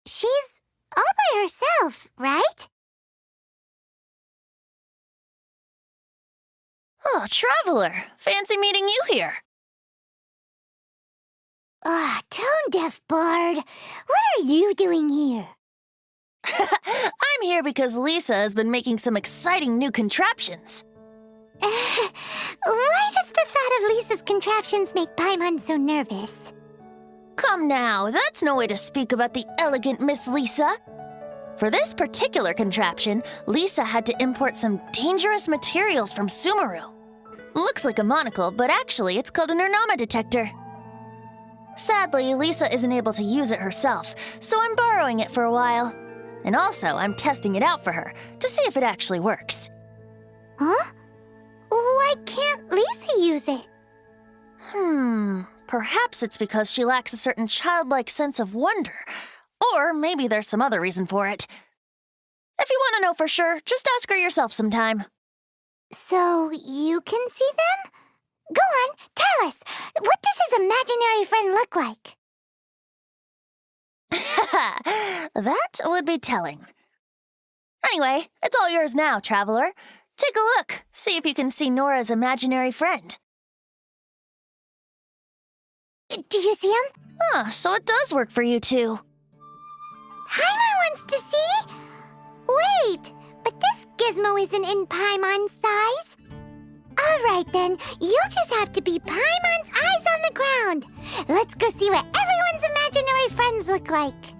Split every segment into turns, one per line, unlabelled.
She's all by herself, right?
Oh, Traveler! Fancy meeting you here.
Tone-deaf bard. What are you doing here?
I'm here because Lisa has been making some exciting new contraptions.
Why does the thought of Lisa's contraptions make Paimon so nervous?
Come now, that's no way to speak about the elegant Miss Lisa. For this particular contraption, Lisa had to import some dangerous materials from Sumeru. Looks like a monocle, but actually it's called an enigma detector. Sadly, Lisa isn't able to use it herself, so I'm borrowing it for a while. And also, I'm testing it out for her, to see if it actually works.
Huh? Why can't Lisa use it?
Perhaps it's because she lacks a certain childlike sense of wonder. Or maybe there's some other reason for it. If you want to know for sure, just ask her yourself sometime.
So, you can see them? Go on, tell us. What does his imaginary friend look like?
That would be telling. Anyway, it's all yours now, Traveler. Take a look, see if you can see Nora's imaginary friend.
Do you see him?
So it does work for you two.
Paimon wants to see? Wait, but this gizmo isn't in Paimon's size. Alright then, you'll just have to be Paimon's eyes on the ground. Let's go see what everyone's imaginary friends look like.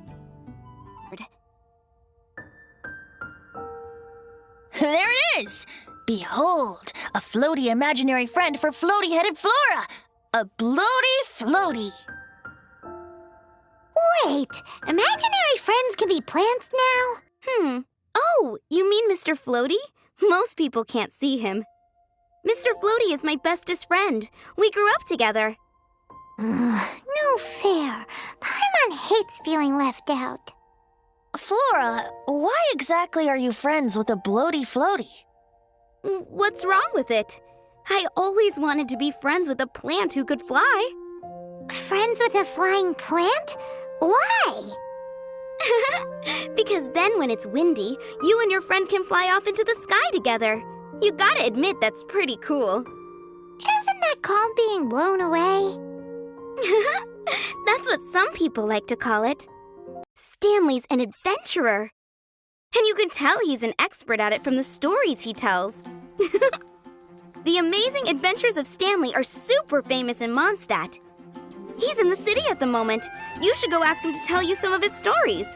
There it is! Behold, a floaty imaginary friend for floaty-headed Flora! A bloaty floaty!
Wait, imaginary friends can be plants now?
Oh, you mean Mr. Floaty? Most people can't see him. Mr. Floaty is my bestest friend. We grew up together.
No fair. Paimon hates feeling left out.
Flora, why exactly are you friends with a bloaty floaty?
What's wrong with it? I always wanted to be friends with a plant who could fly.
Friends with a flying plant? Why?
Because then when it's windy, you and your friend can fly off into the sky together. You gotta admit that's pretty cool.
Isn't that called being blown away?
That's what some people like to call it. Stanley's an adventurer. And you can tell he's an expert at it from the stories he tells. The amazing adventures of Stanley are super famous in Mondstadt. He's in the city at the moment. You should go ask him to tell you some of his stories.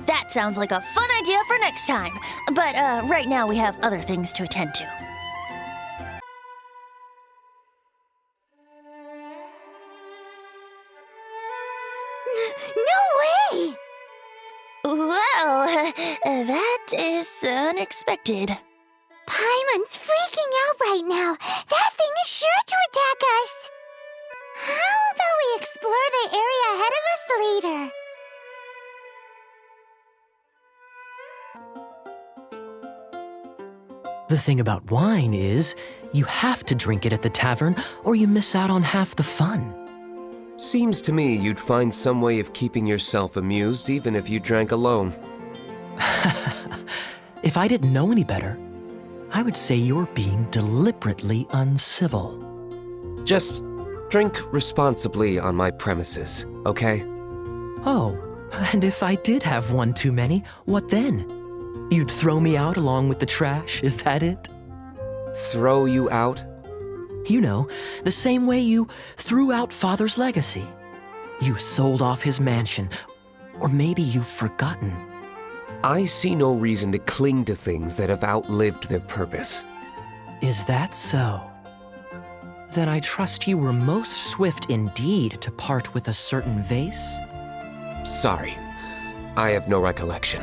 That sounds like a fun idea for next time. But right now we have other things to attend to.
No way!
Well, that is unexpected.
Paimon's freaking out right now. That thing is sure to attack us. How about we explore the area ahead of us later?
The thing about wine is, you have to drink it at the tavern or you miss out on half the fun.
Seems to me you'd find some way of keeping yourself amused even if you drank alone.
If I didn't know any better, I would say you're being deliberately uncivil.
Just drink responsibly on my premises, okay?
Oh, and if I did have one too many, what then? You'd throw me out along with the trash, is that it?
Throw you out?
You know, the same way you threw out Father's legacy. You sold off his mansion, or maybe you've forgotten.
I see no reason to cling to things that have outlived their purpose.
Is that so? Then I trust you were most swift indeed to part with a certain vase?
Sorry, I have no recollection.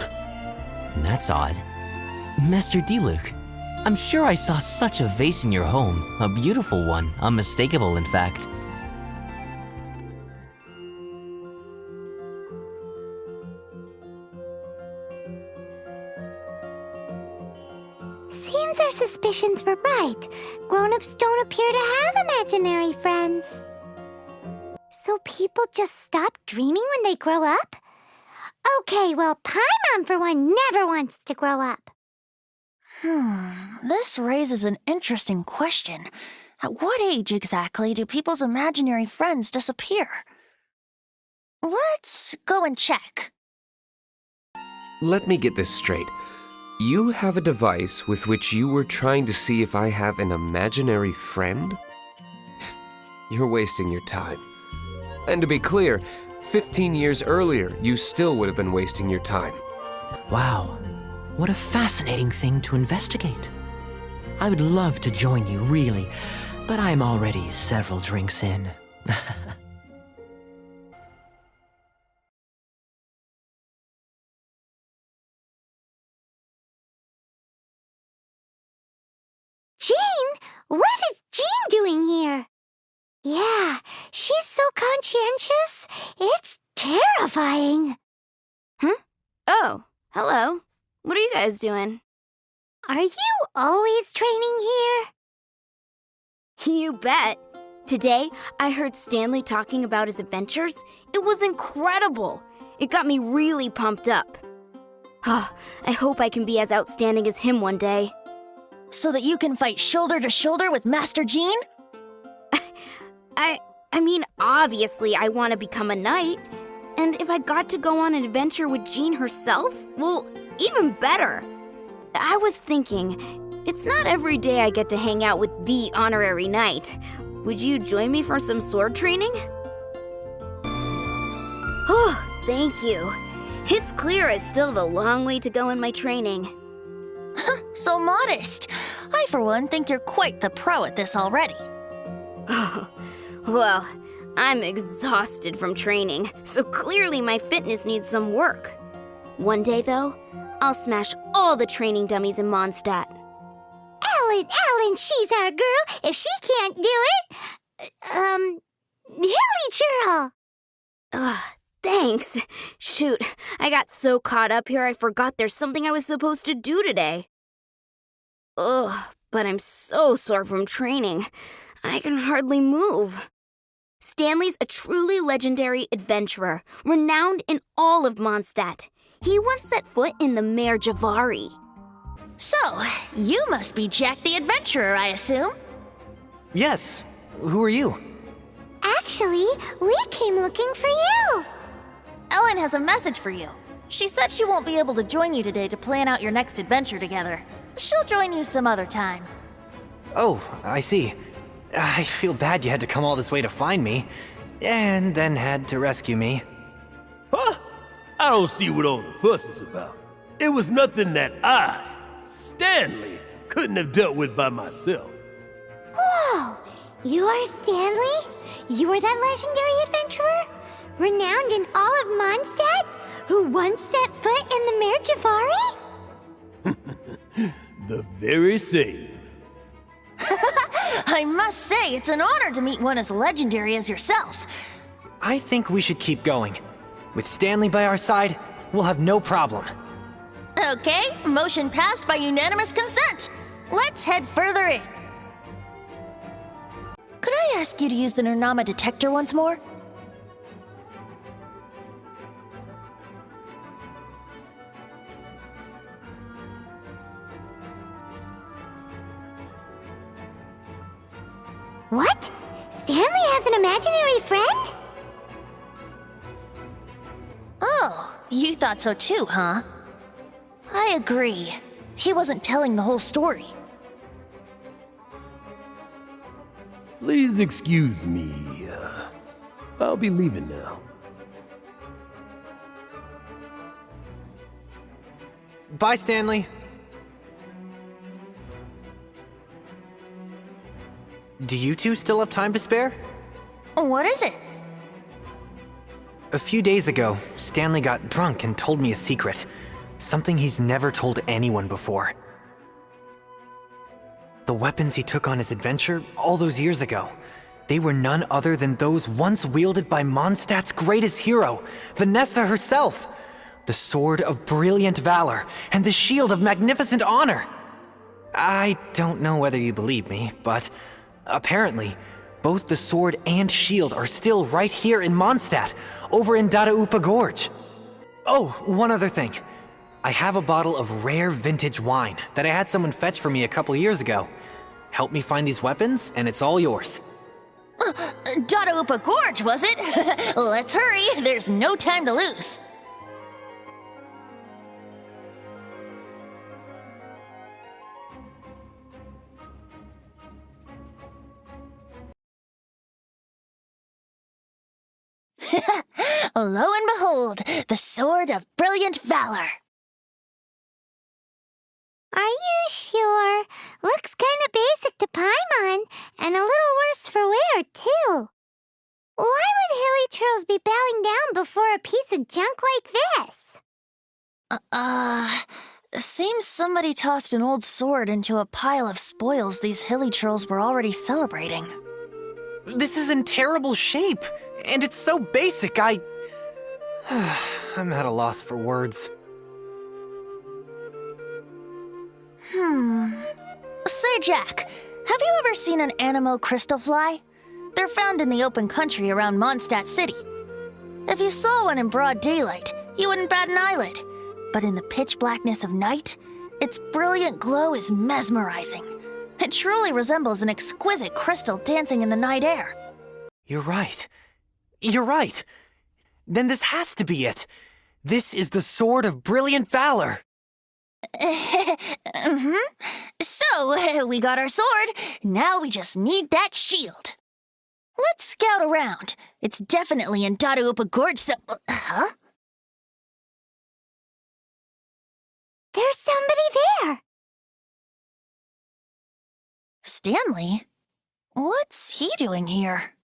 That's odd. Master D-Luke, I'm sure I saw such a vase in your home. A beautiful one, unmistakable in fact.
Seems our suspicions were right. Grown-ups don't appear to have imaginary friends. So people just stop dreaming when they grow up? Okay, well, Paimon for one never wants to grow up.
This raises an interesting question. At what age exactly do people's imaginary friends disappear? Let's go and check.
Let me get this straight. You have a device with which you were trying to see if I have an imaginary friend? You're wasting your time. And to be clear, 15 years earlier, you still would have been wasting your time.
Wow, what a fascinating thing to investigate. I would love to join you, really, but I'm already several drinks in.
Jean? What is Jean doing here? Yeah, she's so conscientious. It's terrifying.
Oh, hello. What are you guys doing?
Are you always training here?
You bet. Today, I heard Stanley talking about his adventures. It was incredible. It got me really pumped up. I hope I can be as outstanding as him one day.
So that you can fight shoulder to shoulder with Master Jean?
I mean, obviously I want to become a knight. And if I got to go on an adventure with Jean herself, well, even better. I was thinking, it's not every day I get to hang out with the honorary knight. Would you join me for some sword training? Oh, thank you. It's clear I still have a long way to go in my training.
So modest. I, for one, think you're quite the pro at this already.
Well, I'm exhausted from training, so clearly my fitness needs some work. One day, though, I'll smash all the training dummies in Mondstadt.
Ellen, she's our girl. If she can't do it, Hilly Churl.
Thanks. Shoot, I got so caught up here I forgot there's something I was supposed to do today. But I'm so sore from training. I can hardly move. Stanley's a truly legendary adventurer, renowned in all of Mondstadt. He once set foot in the Mare Jivari.
So, you must be Jack the Adventurer, I assume?
Yes. Who are you?
Actually, we came looking for you.
Ellen has a message for you. She said she won't be able to join you today to plan out your next adventure together. She'll join you some other time.
Oh, I see. I feel bad you had to come all this way to find me, and then had to rescue me.
Huh? I don't see what all the fuss is about. It was nothing that I, Stanley, couldn't have dealt with by myself.
Whoa! You are Stanley? You are that legendary adventurer? Renowned in all of Mondstadt? Who once set foot in the Mare Jivari?
The very same.
I must say, it's an honor to meet one as legendary as yourself.
I think we should keep going. With Stanley by our side, we'll have no problem.
Okay, motion passed by unanimous consent. Let's head further in. Could I ask you to use the Nernama detector once more?
What? Stanley has an imaginary friend?
Oh, you thought so too, huh? I agree. He wasn't telling the whole story.
Please excuse me. I'll be leaving now.
Bye, Stanley. Do you two still have time to spare?
What is it?
A few days ago, Stanley got drunk and told me a secret. Something he's never told anyone before. The weapons he took on his adventure all those years ago, they were none other than those once wielded by Mondstadt's greatest hero, Vanessa herself. The sword of brilliant valor and the shield of magnificent honor. I don't know whether you believe me, but apparently, both the sword and shield are still right here in Mondstadt, over in Dadaupa Gorge. Oh, one other thing. I have a bottle of rare vintage wine that I had someone fetch for me a couple years ago. Help me find these weapons, and it's all yours.
Dadaupa Gorge, was it? Let's hurry, there's no time to lose. Lo and behold, the Sword of Brilliant Valor.
Are you sure? Looks kinda basic to Paimon, and a little worse for wear, too. Why would hilly trolls be bowing down before a piece of junk like this?
Seems somebody tossed an old sword into a pile of spoils these hilly trolls were already celebrating.
This is in terrible shape, and it's so basic, I'm at a loss for words.
Say, Jack, have you ever seen an anemo crystal fly? They're found in the open country around Mondstadt City. If you saw one in broad daylight, you wouldn't bat an eyelid. But in the pitch blackness of night, its brilliant glow is mesmerizing. It truly resembles an exquisite crystal dancing in the night air.
You're right. You're right. Then this has to be it. This is the Sword of Brilliant Valor.
So, we got our sword. Now we just need that shield. Let's scout around. It's definitely in Dadaupa Gorge, so... Huh?
There's somebody there.
Stanley? What's he doing here?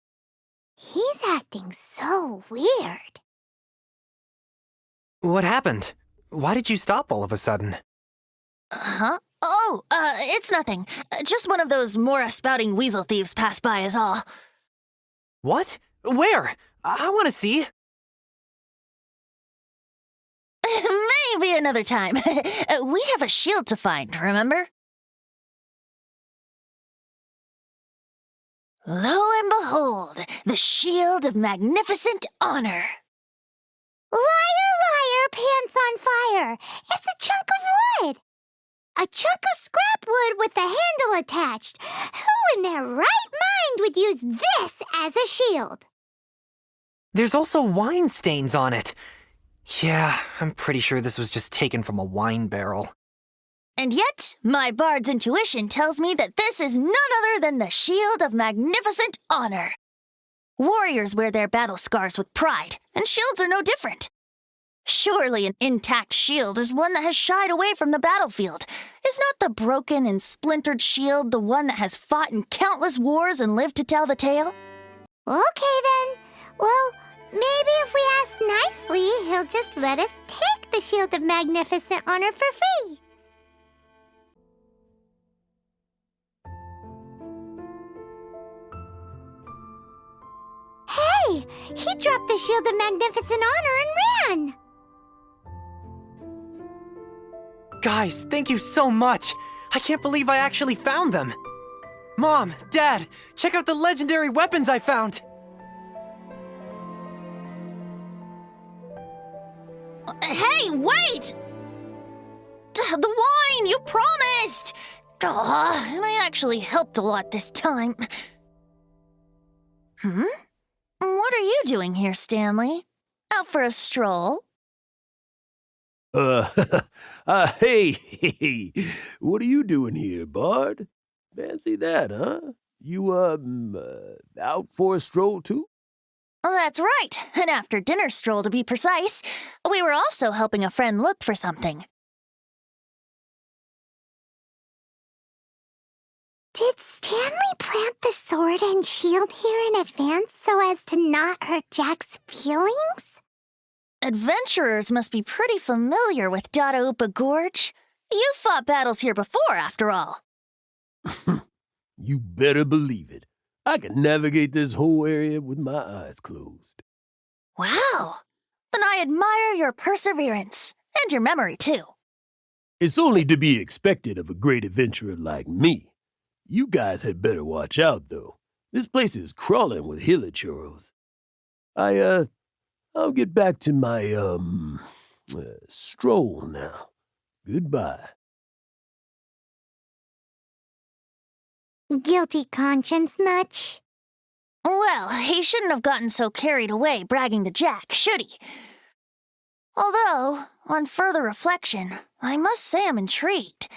He's acting so weird.
What happened? Why did you stop all of a sudden?
Huh? Oh, it's nothing. Just one of those Mora-spouting weasel thieves passed by is all.
What? Where? I want to see.
Maybe another time. We have a shield to find, remember? Lo and behold, the shield of magnificent honor.
Liar, liar, pants on fire. It's a chunk of wood. A chunk of scrap wood with the handle attached. Who in their right mind would use this as a shield?
There's also wine stains on it. Yeah, I'm pretty sure this was just taken from a wine barrel.
And yet, my bard's intuition tells me that this is none other than the shield of magnificent honor. Warriors wear their battle scars with pride, and shields are no different. Surely an intact shield is one that has shied away from the battlefield. Is not the broken and splintered shield the one that has fought in countless wars and lived to tell the tale?
Okay then. Well, maybe if we ask nicely, he'll just let us take the shield of magnificent honor for free. Hey, he dropped the shield of magnificent honor and ran.
Guys, thank you so much. I can't believe I actually found them. Mom, Dad, check out the legendary weapons I found.
Hey, wait! The wine, you promised! And I actually helped a lot this time. What are you doing here, Stanley? Out for a stroll?
Hey, what are you doing here, Bard? Fancy that, huh? You, out for a stroll, too?
That's right, an after-dinner stroll to be precise. We were also helping a friend look for something.
Did Stanley plant the sword and shield here in advance so as to not hurt Jack's feelings?
Adventurers must be pretty familiar with Dadaupa Gorge. You fought battles here before, after all.
You better believe it. I can navigate this whole area with my eyes closed.
Wow. Then I admire your perseverance. And your memory, too.
It's only to be expected of a great adventurer like me. You guys had better watch out, though. This place is crawling with hilichurls. I'll get back to my, Stroll now. Goodbye.
Guilty conscience much?
Well, he shouldn't have gotten so carried away bragging to Jack, should he? Although, on further reflection, I must say I'm intrigued.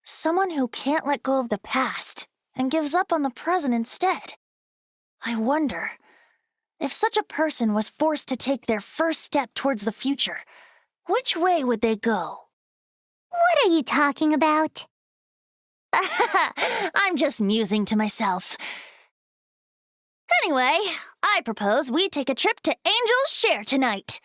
Someone who can't let go of the past and gives up on the present instead. I wonder, if such a person was forced to take their first step towards the future, which way would they go?
What are you talking about?
I'm just musing to myself. Anyway, I propose we take a trip to Angel's Share tonight.